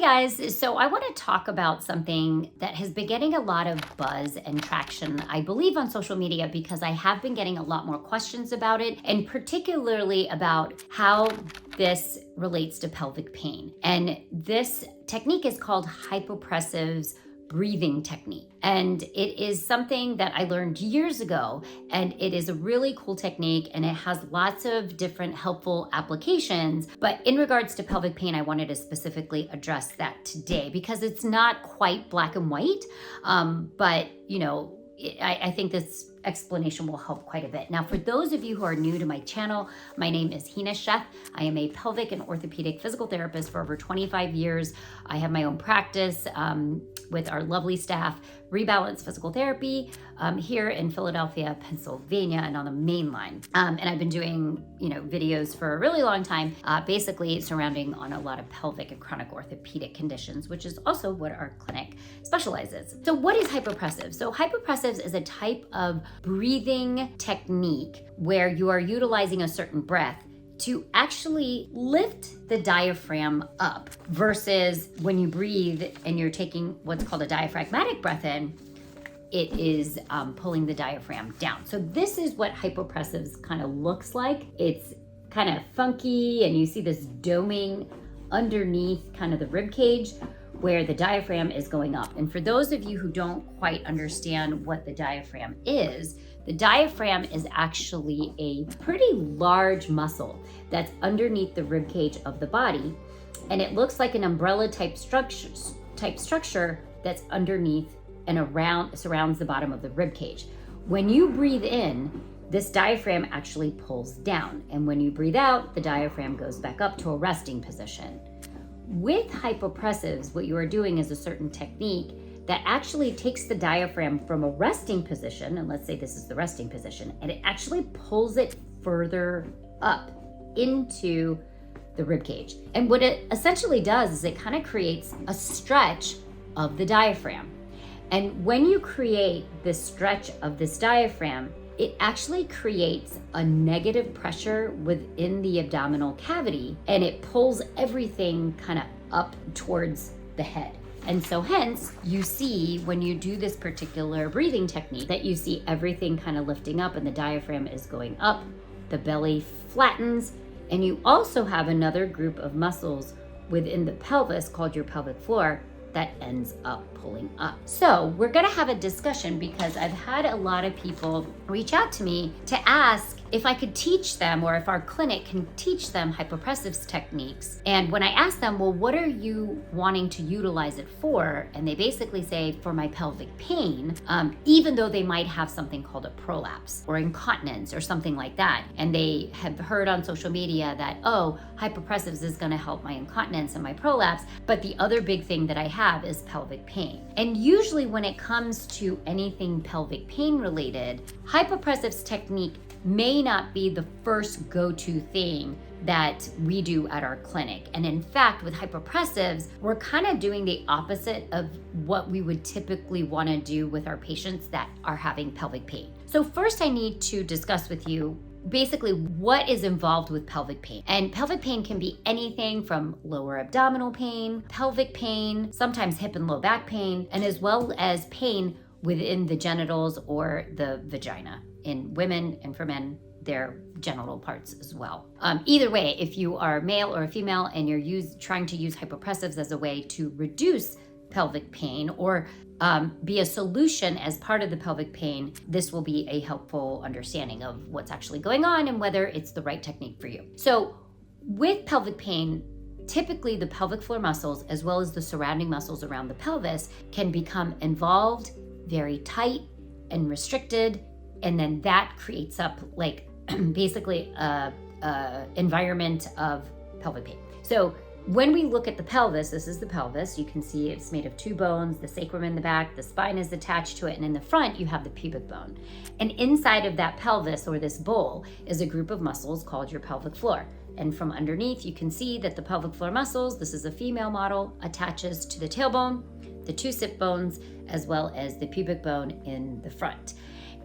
guys, so I want to talk about something that has been getting a lot of buzz and traction, I believe, on social media because I have been getting a lot more questions about it, and particularly about how this relates to pelvic pain. And this technique is called Hypopressives breathing technique. And it is something that I learned years ago, and it is a really cool technique, and it has lots of different helpful applications. But in regards to pelvic pain, I wanted to specifically address that today because it's not quite black and white, but I think this explanation will help quite a bit. Now, for those of you who are new to my channel, my name is Hina. I am a pelvic and orthopedic physical therapist for over 25 years. I have my own practice with our lovely staff, Rebalance Physical Therapy, here in Philadelphia, Pennsylvania, and on the main line. And I've been doing, videos for a really long time, basically surrounding on a lot of pelvic and chronic orthopedic conditions, which is also what our clinic specializes. So what is hypopressive? So hypopressives is a type of breathing technique where you are utilizing a certain breath to actually lift the diaphragm up versus when you breathe and you're taking what's called a diaphragmatic breath in, it is pulling the diaphragm down. So this is what hypopressives kind of looks like. It's kind of funky, and you see this doming underneath kind of the rib cage where the diaphragm is going up. And for those of you who don't quite understand what the diaphragm is, the diaphragm is actually a pretty large muscle that's underneath the rib cage of the body, and it looks like an umbrella type structure that's underneath and surrounds the bottom of the rib cage. When you breathe in, this diaphragm actually pulls down, and when you breathe out, the diaphragm goes back up to a resting position. With hypopressives, what you are doing is a certain technique that actually takes the diaphragm from a resting position, and let's say this is the resting position, and it actually pulls it further up into the rib cage. And what it essentially does is it kind of creates a stretch of the diaphragm. And when you create this stretch of this diaphragm, it actually creates a negative pressure within the abdominal cavity, and it pulls everything kind of up towards the head. And so hence, you see when you do this particular breathing technique that you see everything kind of lifting up and the diaphragm is going up, the belly flattens, and you also have another group of muscles within the pelvis called your pelvic floor that ends up pulling up. So we're gonna have a discussion because I've had a lot of people reach out to me to ask if I could teach them, or if our clinic can teach them hypopressives techniques. And when I ask them, well, what are you wanting to utilize it for? And they basically say, for my pelvic pain, even though they might have something called a prolapse or incontinence or something like that. And they have heard on social media that, oh, hypopressives is gonna help my incontinence and my prolapse. But the other big thing that I have is pelvic pain. And usually when it comes to anything pelvic pain related, hypopressives technique may not be the first go-to thing that we do at our clinic. And in fact, with hypopressives, we're kind of doing the opposite of what we would typically want to do with our patients that are having pelvic pain. So first I need to discuss with you basically what is involved with pelvic pain. And pelvic pain can be anything from lower abdominal pain, pelvic pain, sometimes hip and low back pain, and as well as pain within the genitals or the vagina. In women, and for men, their genital parts as well. Either way, if you are male or a female and you're trying to use hypopressives as a way to reduce pelvic pain or be a solution as part of the pelvic pain, this will be a helpful understanding of what's actually going on and whether it's the right technique for you. So with pelvic pain, typically the pelvic floor muscles, as well as the surrounding muscles around the pelvis, can become involved, very tight and restricted, and then that creates up like basically a environment of pelvic pain. So when we look at the pelvis, this is the pelvis. You can see it's made of two bones, the sacrum in the back, the spine is attached to it, and in the front you have the pubic bone. And inside of that pelvis, or this bowl, is a group of muscles called your pelvic floor. And from underneath, you can see that the pelvic floor muscles, this is a female model, attaches to the tailbone, the two sit bones, as well as the pubic bone in the front.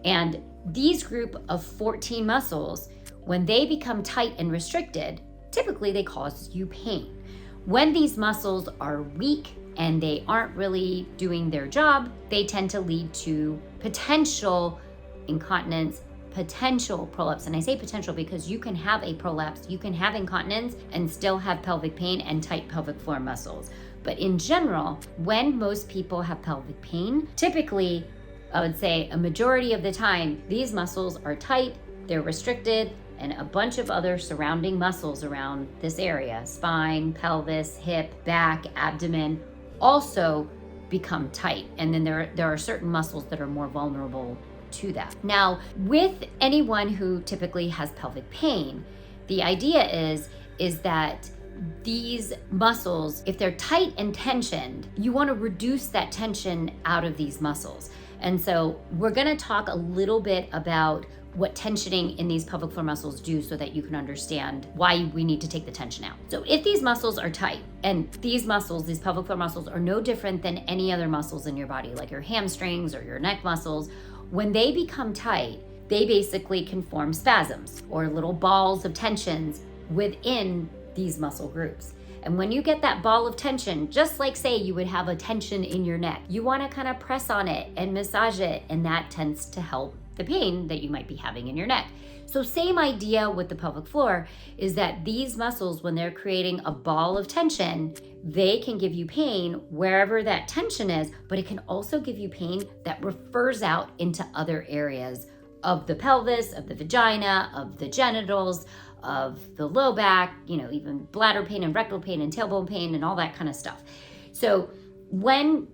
And these group of 14 muscles, when they become tight and restricted, typically they cause you pain. When these muscles are weak and they aren't really doing their job, they tend to lead to potential incontinence, potential prolapse. And I say potential because you can have a prolapse, you can have incontinence and still have pelvic pain and tight pelvic floor muscles. But in general, when most people have pelvic pain, typically, I would say a majority of the time, these muscles are tight, they're restricted, and a bunch of other surrounding muscles around this area, spine, pelvis, hip, back, abdomen, also become tight. And then there are certain muscles that are more vulnerable to that. Now, with anyone who typically has pelvic pain, the idea is that these muscles, if they're tight and tensioned, you want to reduce that tension out of these muscles. And so we're going to talk a little bit about what tensioning in these pelvic floor muscles do so that you can understand why we need to take the tension out. So if these muscles are tight, and these pelvic floor muscles are no different than any other muscles in your body, like your hamstrings or your neck muscles, when they become tight, they basically can form spasms or little balls of tensions within these muscle groups. And when you get that ball of tension, just like say you would have a tension in your neck, you want to kind of press on it and massage it, and that tends to help the pain that you might be having in your neck. So same idea with the pelvic floor is that these muscles, when they're creating a ball of tension, they can give you pain wherever that tension is, but it can also give you pain that refers out into other areas of the pelvis, of the vagina, of the genitals, of the low back, even bladder pain and rectal pain and tailbone pain and all that kind of stuff. So when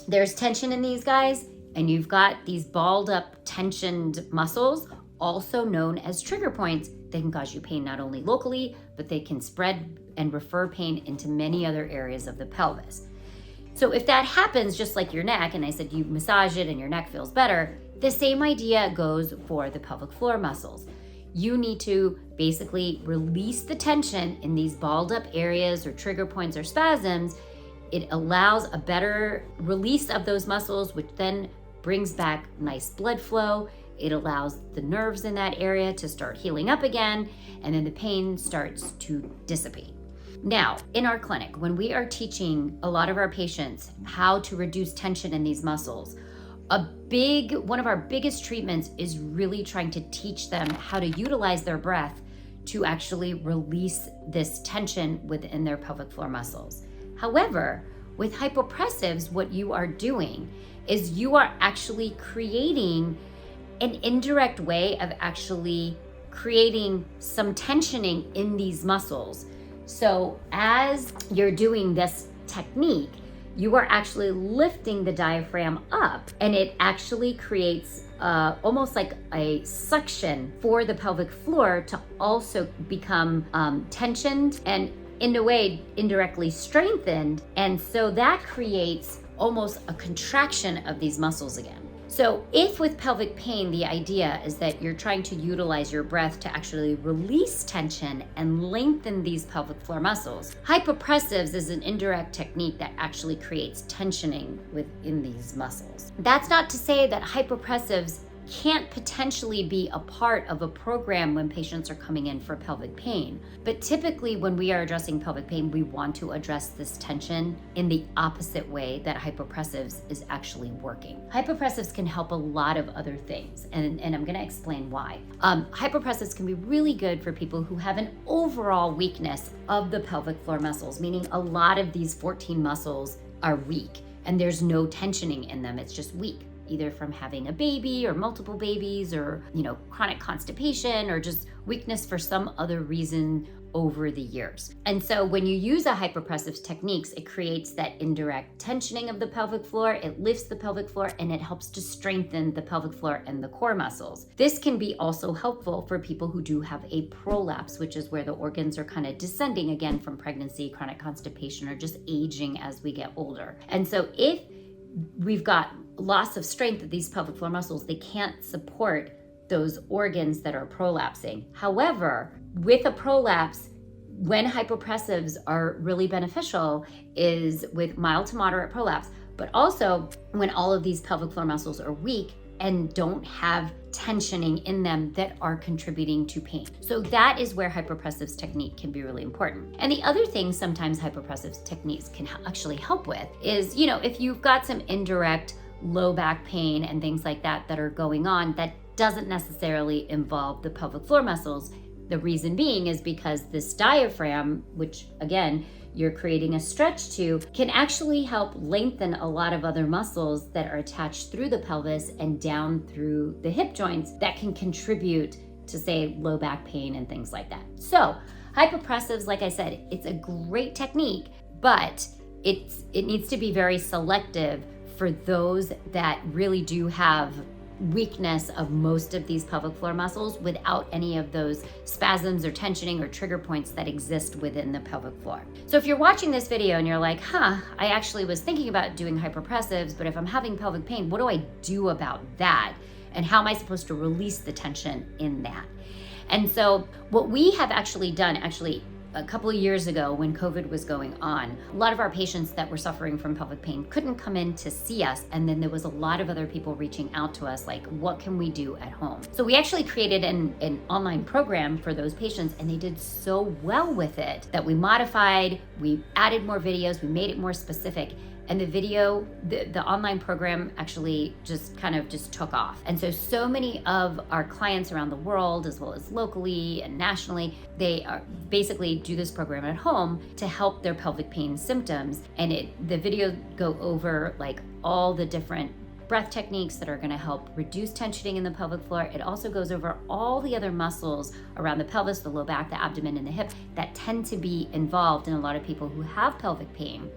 there's tension in these guys and you've got these balled up, tensioned muscles, also known as trigger points, they can cause you pain not only locally, but they can spread and refer pain into many other areas of the pelvis. So if that happens, just like your neck, and I said you massage it and your neck feels better, the same idea goes for the pelvic floor muscles. You need to basically release the tension in these balled up areas or trigger points or spasms. It allows a better release of those muscles, which then brings back nice blood flow. It allows the nerves in that area to start healing up again, and then the pain starts to dissipate. Now, in our clinic, when we are teaching a lot of our patients how to reduce tension in these muscles, one of our biggest treatments is really trying to teach them how to utilize their breath to actually release this tension within their pelvic floor muscles. However, with hypopressives, what you are doing is you are actually creating an indirect way of actually creating some tensioning in these muscles. So as you're doing this technique, you are actually lifting the diaphragm up, and it actually creates almost like a suction for the pelvic floor to also become tensioned and in a way indirectly strengthened. And so that creates almost a contraction of these muscles again. So if with pelvic pain, the idea is that you're trying to utilize your breath to actually release tension and lengthen these pelvic floor muscles, hypopressives is an indirect technique that actually creates tensioning within these muscles. That's not to say that hypopressives can't potentially be a part of a program when patients are coming in for pelvic pain. But typically when we are addressing pelvic pain, we want to address this tension in the opposite way that hypopressives is actually working. Hypopressives can help a lot of other things, and I'm going to explain why. Hypopressives can be really good for people who have an overall weakness of the pelvic floor muscles, meaning a lot of these 14 muscles are weak and there's no tensioning in them. It's just weak, either from having a baby or multiple babies or, chronic constipation or just weakness for some other reason over the years. And so when you use a hypopressive techniques, it creates that indirect tensioning of the pelvic floor, it lifts the pelvic floor, and it helps to strengthen the pelvic floor and the core muscles. This can be also helpful for people who do have a prolapse, which is where the organs are kind of descending again from pregnancy, chronic constipation, or just aging as we get older. And so if we've got loss of strength of these pelvic floor muscles, they can't support those organs that are prolapsing. However, with a prolapse, when hypopressives are really beneficial is with mild to moderate prolapse, but also when all of these pelvic floor muscles are weak and don't have tensioning in them that are contributing to pain. So that is where hypopressives technique can be really important. And the other thing sometimes hypopressives techniques can actually help with is, if you've got some indirect low back pain and things like that that are going on that doesn't necessarily involve the pelvic floor muscles. The reason being is because this diaphragm, which again, you're creating a stretch to, can actually help lengthen a lot of other muscles that are attached through the pelvis and down through the hip joints that can contribute to, say, low back pain and things like that. So hypopressives, like I said, it's a great technique, but it needs to be very selective for those that really do have weakness of most of these pelvic floor muscles without any of those spasms or tensioning or trigger points that exist within the pelvic floor. So if you're watching this video and you're like, I actually was thinking about doing hypopressives, but if I'm having pelvic pain, what do I do about that? And how am I supposed to release the tension in that? And so what we have actually done, a couple of years ago when COVID was going on, a lot of our patients that were suffering from pelvic pain couldn't come in to see us. And then there was a lot of other people reaching out to us like, what can we do at home? So we actually created an online program for those patients, and they did so well with it that we modified, we added more videos, we made it more specific. And the online program actually just took off. And so many of our clients around the world, as well as locally and nationally, they are basically do this program at home to help their pelvic pain symptoms. And the videos go over like all the different breath techniques that are going to help reduce tensioning in the pelvic floor. It also goes over all the other muscles around the pelvis, the low back, the abdomen, and the hip that tend to be involved in a lot of people who have pelvic pain.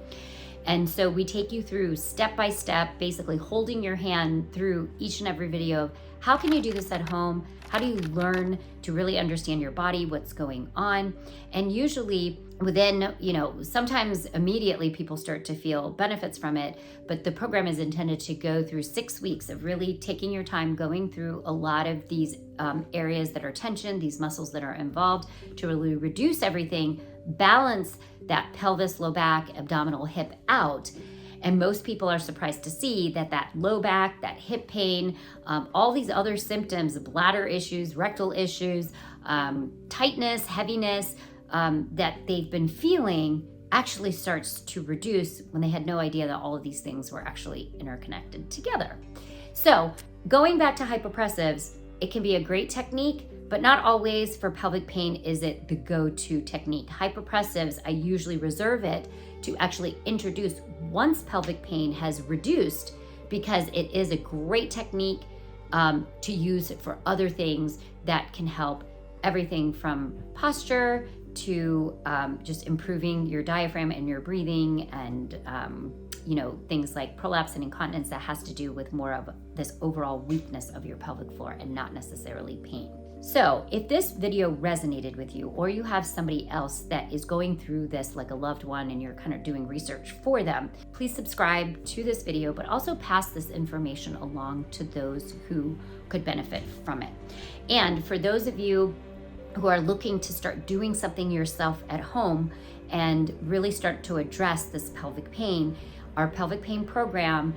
And so we take you through step by step, basically holding your hand through each and every video of how can you do this at home? How do you learn to really understand your body, what's going on? And usually within, sometimes immediately people start to feel benefits from it, but the program is intended to go through 6 weeks of really taking your time, going through a lot of these areas that are tensioned, these muscles that are involved, to really reduce everything, balance that pelvis, low back, abdominal, hip out. And most people are surprised to see that low back, that hip pain, all these other symptoms, bladder issues, rectal issues, tightness, heaviness, that they've been feeling actually starts to reduce when they had no idea that all of these things were actually interconnected together. So going back to hypopressives, it can be a great technique, but not always for pelvic pain is it the go-to technique. Hypopressives, I usually reserve it to actually introduce once pelvic pain has reduced, because it is a great technique to use for other things that can help everything from posture to just improving your diaphragm and your breathing, and things like prolapse and incontinence that has to do with more of this overall weakness of your pelvic floor and not necessarily pain. So if this video resonated with you, or you have somebody else that is going through this, like a loved one, and you're kind of doing research for them, please subscribe to this video, but also pass this information along to those who could benefit from it. And for those of you who are looking to start doing something yourself at home and really start to address this pelvic pain, our pelvic pain program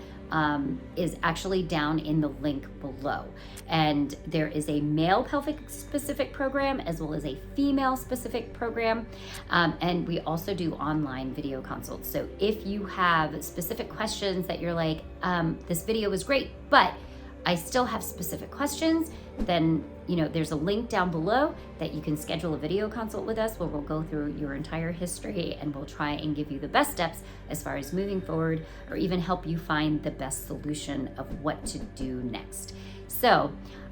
is actually down in the link below. And there is a male pelvic specific program as well as a female specific program. And we also do online video consults. So if you have specific questions that you're like, this video was great, but I still have specific questions, then there's a link down below that you can schedule a video consult with us where we'll go through your entire history and we'll try and give you the best steps as far as moving forward, or even help you find the best solution of what to do next. So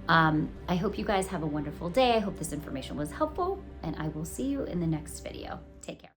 I hope you guys have a wonderful day. I hope this information was helpful, and I will see you in the next video. Take care.